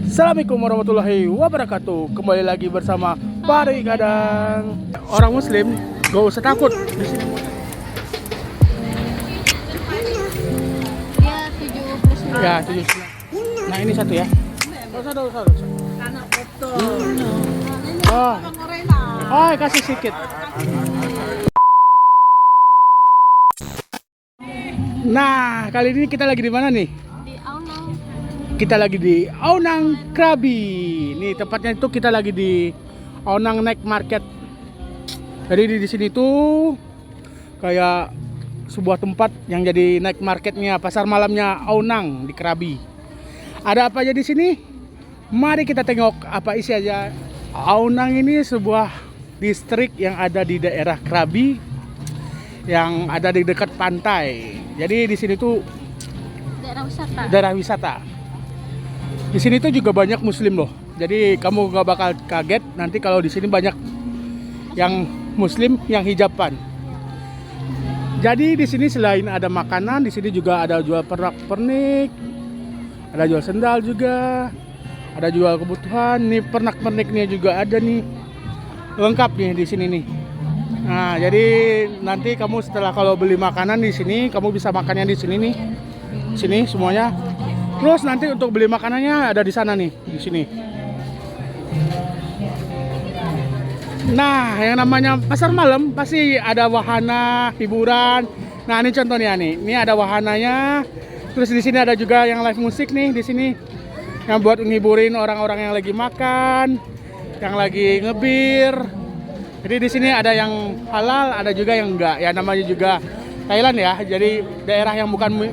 Assalamualaikum warahmatullahi wabarakatuh. Kembali lagi bersama Pari Gadang. Orang Muslim gak usah takut. Ya 79. Nah ini satu ya. Usah. Oh, kasih sedikit. Nah, kali ini kita lagi di mana nih? Di Aunang. Kita lagi di Aunang Krabi. Nih tempatnya itu kita lagi di Aunang Night Market. Jadi di sini tuh kayak sebuah tempat yang jadi night marketnya, pasar malamnya Aunang di Krabi. Ada apa aja di sini? Mari kita tengok apa isi aja. Aunang ini sebuah distrik yang ada di daerah Krabi, yang ada di dekat pantai. Jadi di sini tuh daerah wisata. Di sini tuh juga banyak Muslim loh. Jadi kamu gak bakal kaget nanti kalau di sini banyak yang Muslim yang hijaban. Jadi di sini selain ada makanan, di sini juga ada jual pernak-pernik, ada jual sendal juga, ada jual kebutuhan. Nih pernak-perniknya juga ada nih, lengkap nih di sini nih. Nah jadi nanti kamu setelah kalau beli makanan di sini, kamu bisa makannya di sini nih, sini semuanya. Terus nanti untuk beli makanannya ada di sana nih, di sini. Nah, yang namanya pasar malam pasti ada wahana hiburan. Nah, ini contohnya nih. Ini ada wahananya. Terus di sini ada juga yang live musik nih di sini. Yang buat ngiburin orang-orang yang lagi makan, yang lagi ngebir. Jadi di sini ada yang halal, ada juga yang enggak. Ya namanya juga Thailand ya. Jadi daerah yang bukan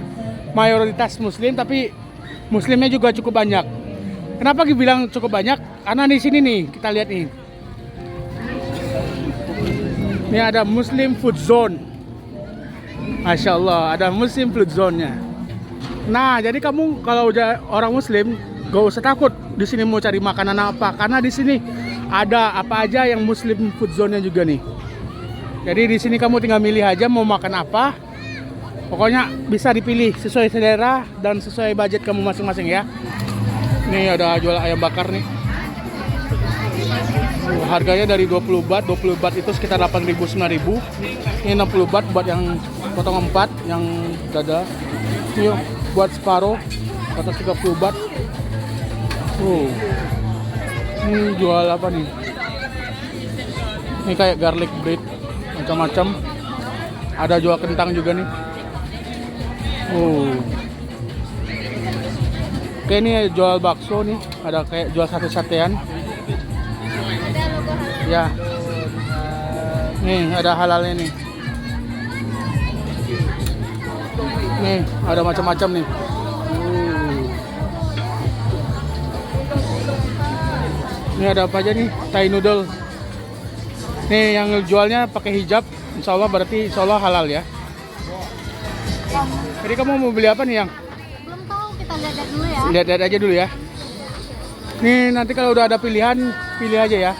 mayoritas Muslim tapi Muslimnya juga cukup banyak. Kenapa dibilang cukup banyak? Karena di sini nih kita lihat nih. Ini ada Muslim Food Zone. Masya Allah, ada Muslim Food Zone-nya. Nah, jadi kamu kalau udah orang Muslim, gak usah takut di sini mau cari makanan apa, karena di sini ada apa aja yang Muslim Food Zone-nya juga nih. Jadi di sini kamu tinggal milih aja mau makan apa. Pokoknya bisa dipilih sesuai selera dan sesuai budget kamu masing-masing ya. Nih ada jual ayam bakar nih. Harganya dari 20 baht itu sekitar 8.000 9.000. Ini 60 baht buat yang potong 4 yang dada. Ini buat separuh atas 30 baht. Ini jual apa nih? Ini kayak garlic bread macam-macam. Ada jual kentang juga nih. Oke, ini jual bakso nih. Ada kayak jual sate-satean. Ya, nih ada halalnya nih. Nih ada macam-macam nih. Ini ada apa aja nih? Thai noodle. Nih yang jualnya pakai hijab. Insya Allah berarti insya Allah halal ya. Jadi kamu mau beli apa nih yang? Belum tahu, kita lihat dulu ya. Lihat-lihat aja dulu ya. Nih nanti kalau udah ada pilihan, pilih aja ya.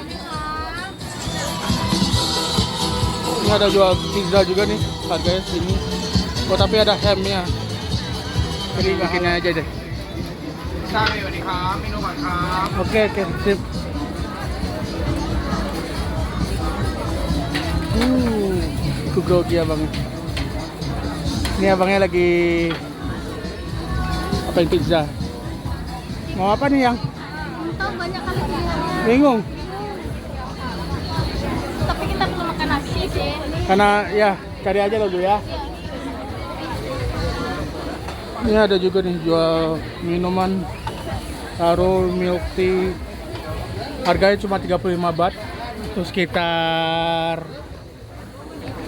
Ini ada jual pizza juga nih, harganya sini. Oh tapi ada hamnya. Jadi bikinnya aja deh. Oke, sip. Aku grogi abangnya. Ini abangnya lagi apain pizza. Mau apa nih yang? Tahu banyak kali pilihannya. Bingung. Tapi kita perlu makan nasi sih. Karena ya cari aja dulu ya. Ini ada juga nih jual minuman Taro milk tea. Harganya cuma 35 baht. Itu sekitar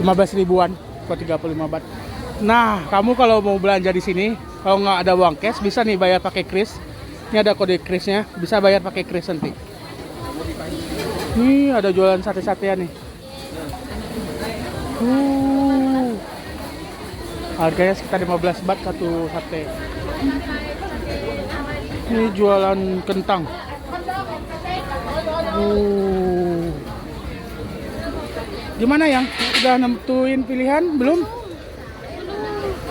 15 ribuan buat 35 baht. Nah, kamu kalau mau belanja di sini, kalau nggak ada uang cash bisa nih bayar pakai kris. Ini ada kode krisnya, bisa bayar pakai kris nanti. Ini ada jualan sate-satean nih. Harganya sekitar 15 baht satu sate. Ini jualan kentang. Gimana yang? Udah nentuin pilihan belum?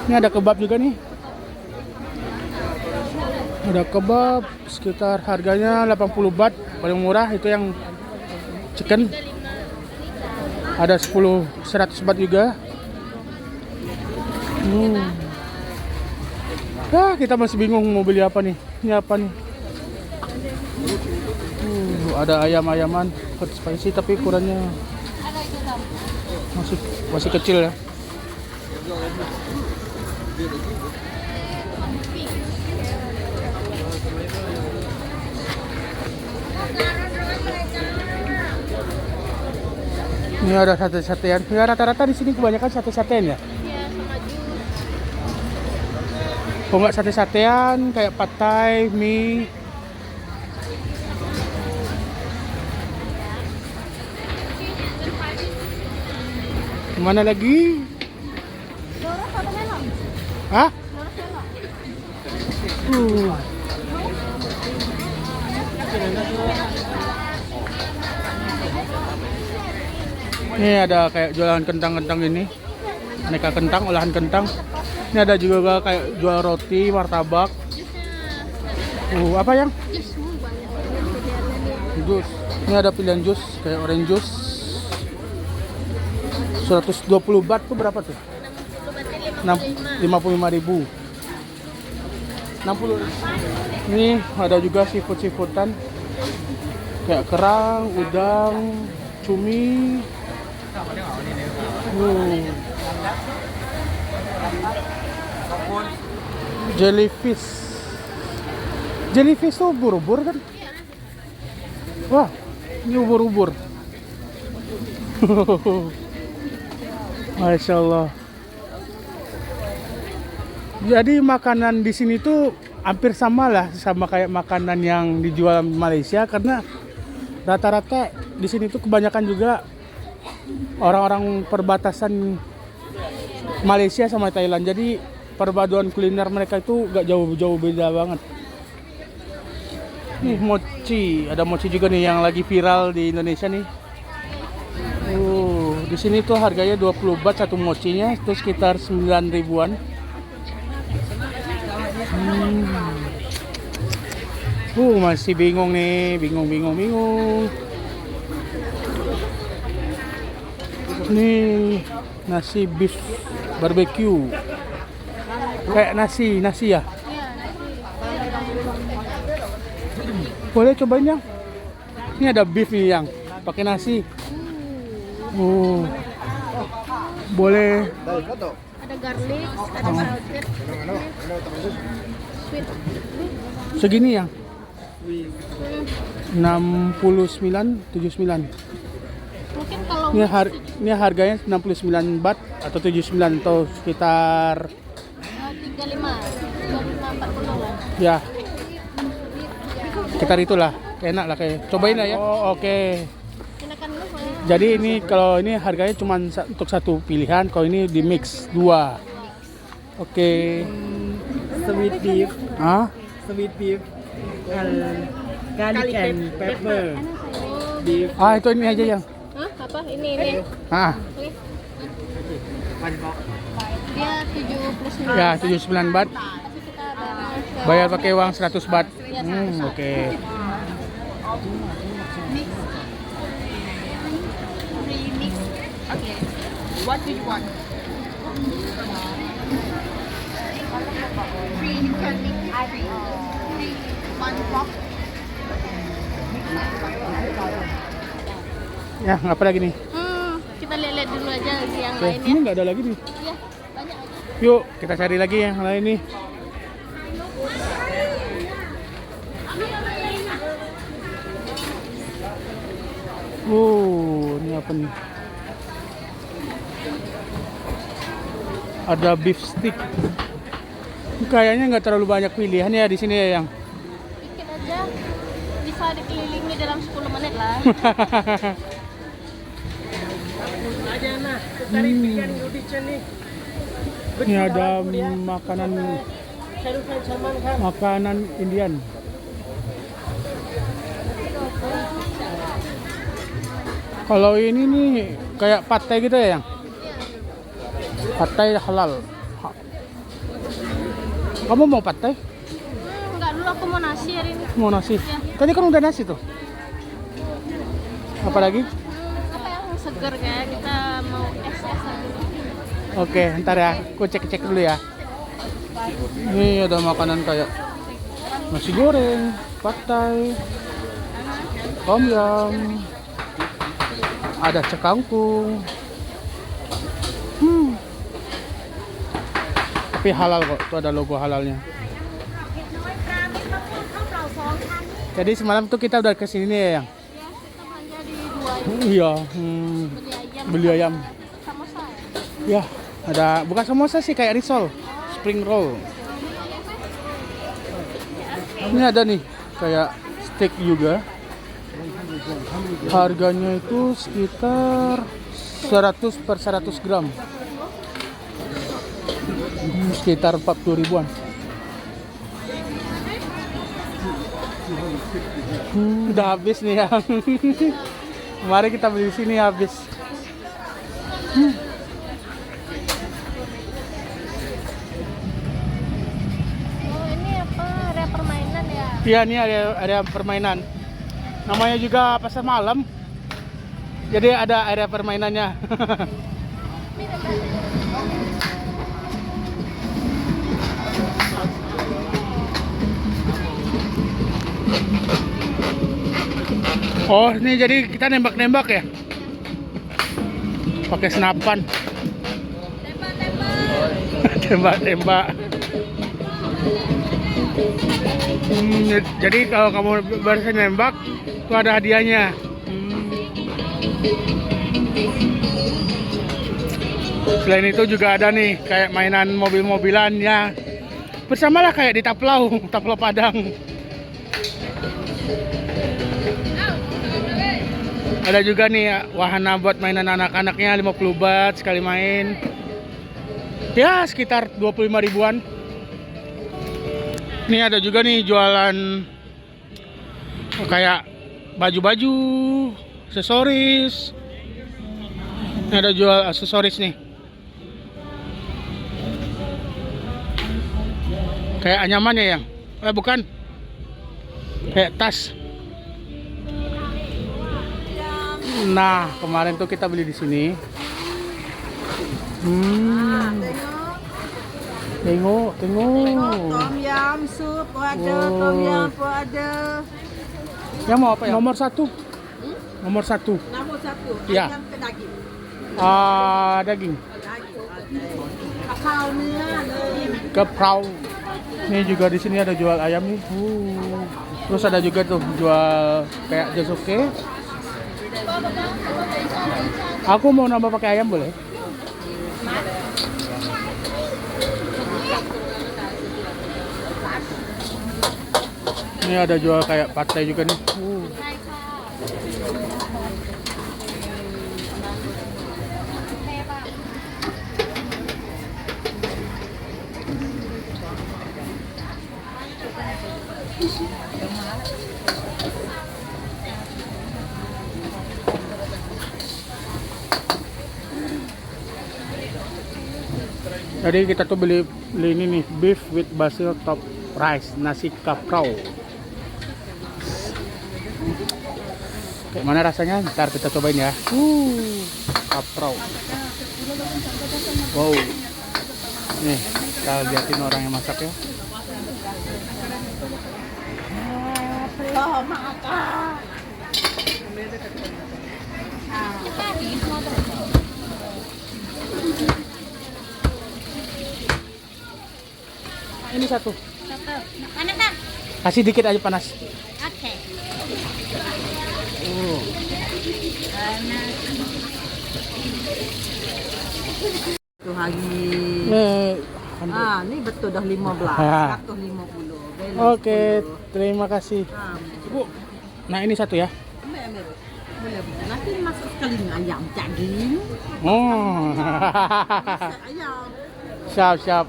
Ini ada kebab juga nih. Ada kebab sekitar harganya 80 baht, paling murah itu yang chicken. Ada 100 baht juga. Kita masih bingung mau beli apa nih. Ini apa nih? Ada ayam-ayaman hot spicy tapi ukurannya masih kecil ya. Ini ada sate-satean. Ya, rata-rata di sini kebanyakan sate-satean ya. Iya, sama jus. Kalau nggak sate-satean kayak pad thai, mie. Mana lagi? Lurus atau belok? Hah? Lurus belok. Ini ada kayak jualan kentang-kentang ini. Aneka kentang, olahan kentang. Ini ada juga kayak jual roti, martabak. Apa yang? Jus banyak. Jus. Ini ada pilihan jus kayak orange juice. 120 baht tuh berapa tuh? 55.000. 60. Ini ada juga seafood-seafoodan. Kayak kerang, udang, cumi. Jellyfish. Jellyfish tuh ubur-ubur kan? Wah, ini ubur-ubur. Masya Allah. Jadi makanan di sini tuh hampir sama lah, sama kayak makanan yang dijual di Malaysia, karena rata-rata di sini tuh kebanyakan juga orang-orang perbatasan Malaysia sama Thailand. Jadi perpaduan kuliner mereka itu gak jauh-jauh beda banget. Nih mochi, ada mochi juga nih yang lagi viral di Indonesia nih. Di sini tuh harganya 20 baht satu mochinya, itu sekitar 9 ribuan. Masih bingung nih, bingung. Nih nasi beef barbecue, kayak nasi ya. Boleh cobain yang ini, ada beef nih yang pakai nasi. Boleh. Ada garlic, ada salted, sweet. Segini yang 69, 79. Mungkin kalau Ini harganya 69 baht atau 79 atau sekitar 35, 40 lah. ya sekitar itulah. Enak lah kayak. Cobain lah ya. Oke. Silakan dulu ya. Jadi ini kalau ini harganya cuma untuk satu pilihan, kalau ini di mix 2. Oke. Sweet beef, Ah, sweet beef, garlic and pepper beef. itu ini aja yang. Hah? Apa? Ini. Oke. Dia 79. Ya 79 baht. Tapi kita Bayar pakai uang 100 baht. Oke. Remix. Okay. What do you want? You can mix it. One box. Ya, apa lagi nih? Kita lihat dulu aja yang Oke, lainnya. ini nggak ada lagi nih. Iya, banyak aja. Yuk, kita cari lagi yang lain nih. Ini apa nih? Ada beef stick. Kayaknya nggak terlalu banyak pilihan ya di sini ya yang. Dikit aja. Bisa dikelilingi dalam 10 menit lah. Ini ada makanan Indian. Kalau ini nih kayak pad thai gitu ya yang. Pad thai halal. Kamu mau pad thai? Enggak, dulu aku nasi hari ini. Mau nasi? Tadi kan udah nasi tuh. Apa lagi? Apa yang seger kayak kita mau es-esan dulu. Oke, ntar ya. Aku cek-cek dulu ya. Ini ada makanan kayak nasi goreng, pad thai, tom yum, ada cekangkung. Tapi halal kok, tuh ada logo halalnya. Jadi semalam tuh kita udah kesini nih ya, yang? Ya, kita belanja di dua ini. Iya, Beli ayam. beli ayam. Samosa. Ya, ada bukan samosa sih, kayak risol, spring roll. Ini ada nih kayak steak juga. Harganya itu sekitar 100 per 100 gram. Sekitar 40 ribuan. Udah habis nih ya. Kemarin kita beli di sini habis. Oh, ini apa? Area permainan ya? Iya, ini area permainan. Namanya juga pasar malam. Jadi ada area permainannya. Oh, ini jadi kita nembak-nembak ya? Pakai senapan. Tembak-tembak. Jadi kalau kamu berhasil nembak, itu ada hadiahnya. Selain itu juga ada nih kayak mainan mobil-mobilan ya. Bersamalah kayak di Taplau, Taplau Padang. Ada juga nih wahana buat mainan anak-anaknya 50 baht sekali main. Ya sekitar 25 ribuan. Ini ada juga nih jualan kayak baju-baju, aksesoris. Ini ada jual aksesoris nih. Kayak anyaman ya yang? Bukan. Kayak tas. Nah, kemarin tuh kita beli di sini. Tengok. Tom yum soup ada, Oh. tom yum pun ada. Yang mau apa ya? Nomor satu. Nomor satu. Nombor satu, Ya. ayam ke daging. Daging. Daging. Kakao nih. Geprau. Nih juga di sini ada jual ayam nih. Terus ada juga tuh jual kayak jasuke. Aku mau nambah pakai ayam boleh? Ini ada jual kayak pad thai juga nih. Jadi kita tuh beli ini nih, beef with basil top rice, nasi kaprau. Kayak mana rasanya? Ntar kita cobain ya. Kaprau. Wow. Nih, kita liatin orang yang masak ya. Belum makan. Ini satu. Mana kan? Kasih dikit aja panas. Oke. Itu hari. Nih, Ini betul dah 15. Ha. 150. Oke, terima kasih. Bu. Nah, ini satu ya. Boleh. Nanti masuk sekali ayam daging. Oh. Ayam. Siap.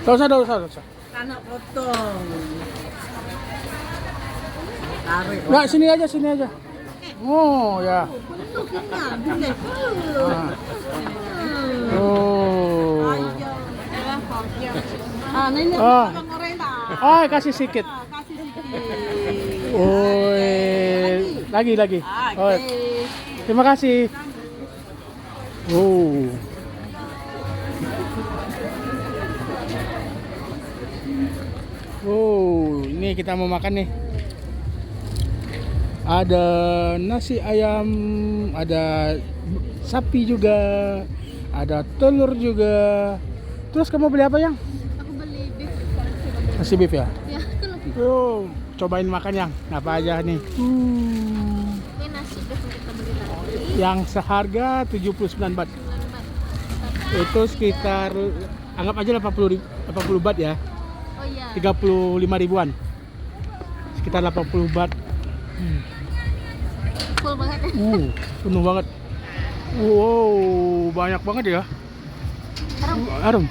Dosa. Anak potong. Tarik. Nggak, sini aja. Oh, ya. Boleh. Oh. Ayam. Ah, ini Oh. bawang goreng dah. Oh, kasih sedikit. Ah, kasih sedikit. Oh, lagi. Ah, Oh, oke. terima kasih. Oh. Oh, ini kita mau makan nih. Ada nasi ayam, ada sapi juga, ada telur juga. Terus kamu beli apa yang? Aku beli beef. Nasi beef ya? Ya, Yo, cobain makan yang apa aja nih. ini nasi beef yang kita beli tadi. Yang seharga 79 baht. 9 baht. Itu sekitar anggap aja 80 baht ya. Oh iya. 35 ribuan. Sekitar 80 baht. Full banget ya. Penuh banget. Wow, banyak banget ya. Harum.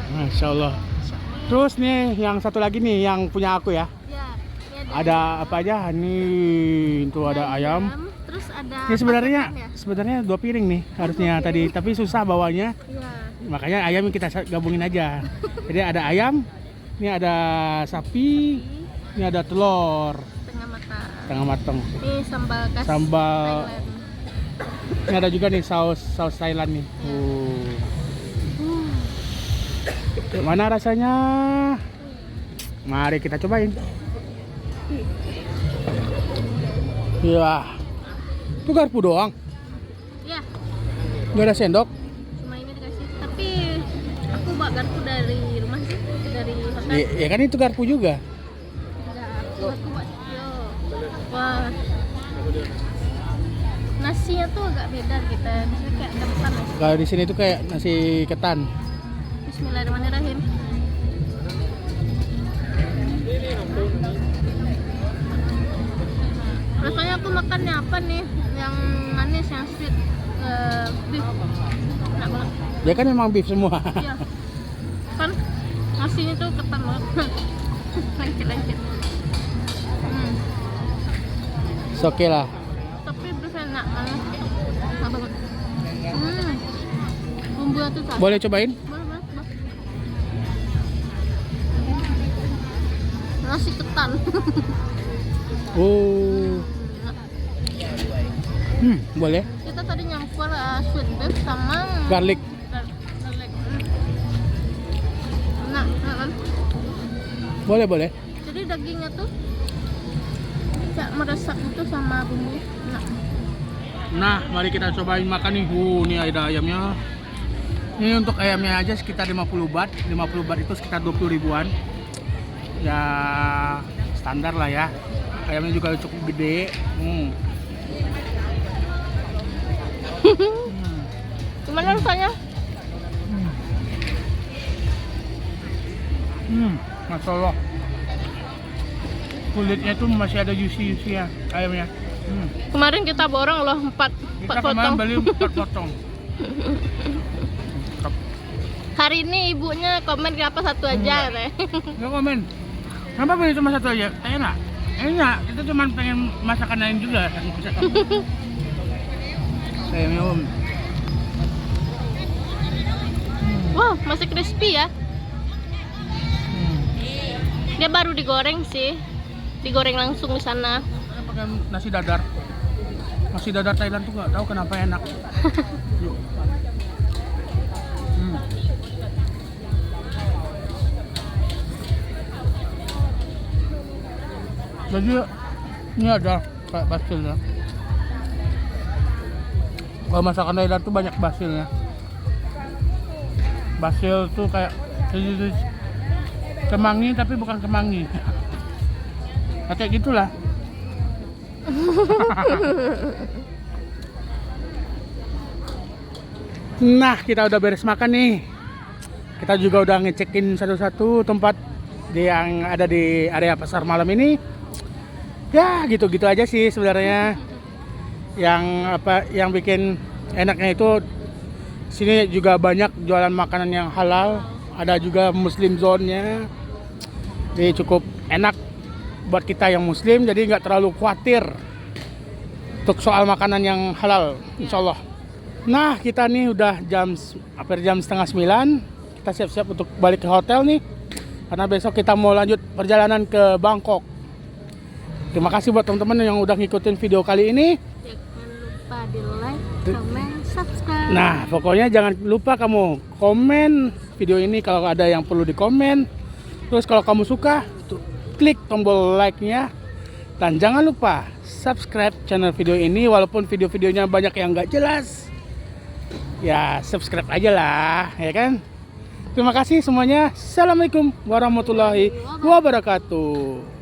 Masya Allah. Terus nih yang satu lagi nih yang punya aku ya. Ya, ini Ada apa aja? Nih, itu ada ayam. Terus ada Ini paketan ya? sebenarnya 2 piring nih harusnya tadi, tapi susah bawanya. Iya. Makanya ayam kita gabungin aja. Jadi ada ayam, ini ada sapi, ini ada telur Setengah matang. setengah matang. Ini sambal khas Sambal. Thailand. Ini ada juga nih saus Thailand nih. Mana rasanya? Mari kita cobain. Iya. Itu garpu doang. Ya, Nggak ada sendok. cuma ini dikasih. Tapi aku bawa garpu dari rumah sih, dari hotel. Ya kan itu garpu juga. Enggak, aku bawa yo. Wah. Nasinya tuh agak beda kita. Di sini kayak kental ya. Kalau di sini tuh kayak nasi ketan. Bismillahirrahmanirrahim. Rasanya aku makannya apa nih? Yang manis, yang sweet, beef. Enak banget. Ya kan memang beef semua. Iya. Kan nasinya tuh ketan banget. Lengket-lengket. Oke lah. Tapi beef enak banget. Enak banget. Bumbunya tuh tak. Boleh cobain? Boleh. Nasi ketan. Oh. Boleh. Kita tadi nyampur sweet beef sama Garlic. garlic. Enak kan? Boleh. Jadi dagingnya tuh kayak meresap itu sama bumbu. Enak. Nah, mari kita cobain makan nih. Ini ada ayamnya. Ini untuk ayamnya aja sekitar 50 baht. 50 baht itu sekitar 20 ribuan. Ya standar lah ya. Ayamnya juga cukup gede. Gimana rasanya? Masya Allah. Kulitnya tuh masih ada juicy ya ayamnya. Kemarin kita borong loh 4 Kita potong. kemarin beli 4 potong. Hari ini ibunya komen kenapa satu aja katanya. Nggak komen. Kenapa beli cuma satu aja? Enak. Enak. Kita cuma pengen masakan lain juga. Premium. Wow, masih crispy ya. Dia baru digoreng sih. Digoreng langsung di sana. Saya pakai nasi dadar. Nasi dadar Thailand tuh nggak tahu kenapa enak. Yuk. Jadi ini ada kayak basilnya. Kalau masakan Thailand tuh banyak basilnya. Basil tuh kayak kemangi tapi bukan kemangi. Kayak gitulah. Nah, kita udah beres makan nih. Kita juga udah ngecekin satu-satu tempat yang ada di area pasar malam ini. Ya, gitu-gitu aja sih sebenarnya. Yang bikin enaknya itu sini juga banyak jualan makanan yang halal. Ada juga muslim zone-nya. Jadi cukup enak buat kita yang muslim, jadi nggak terlalu khawatir untuk soal makanan yang halal, insya Allah. Nah, kita nih udah hampir jam setengah 9. Kita siap-siap untuk balik ke hotel nih. Karena besok kita mau lanjut perjalanan ke Bangkok. Terima kasih buat teman-teman yang udah ngikutin video kali ini. Jangan lupa di like, comment, subscribe. Nah, pokoknya jangan lupa kamu komen video ini kalau ada yang perlu dikomen. Terus kalau kamu suka, klik tombol like-nya. Dan jangan lupa subscribe channel video ini walaupun video-videonya banyak yang nggak jelas. Ya, subscribe aja lah, ya kan? Terima kasih semuanya. Assalamualaikum warahmatullahi wabarakatuh.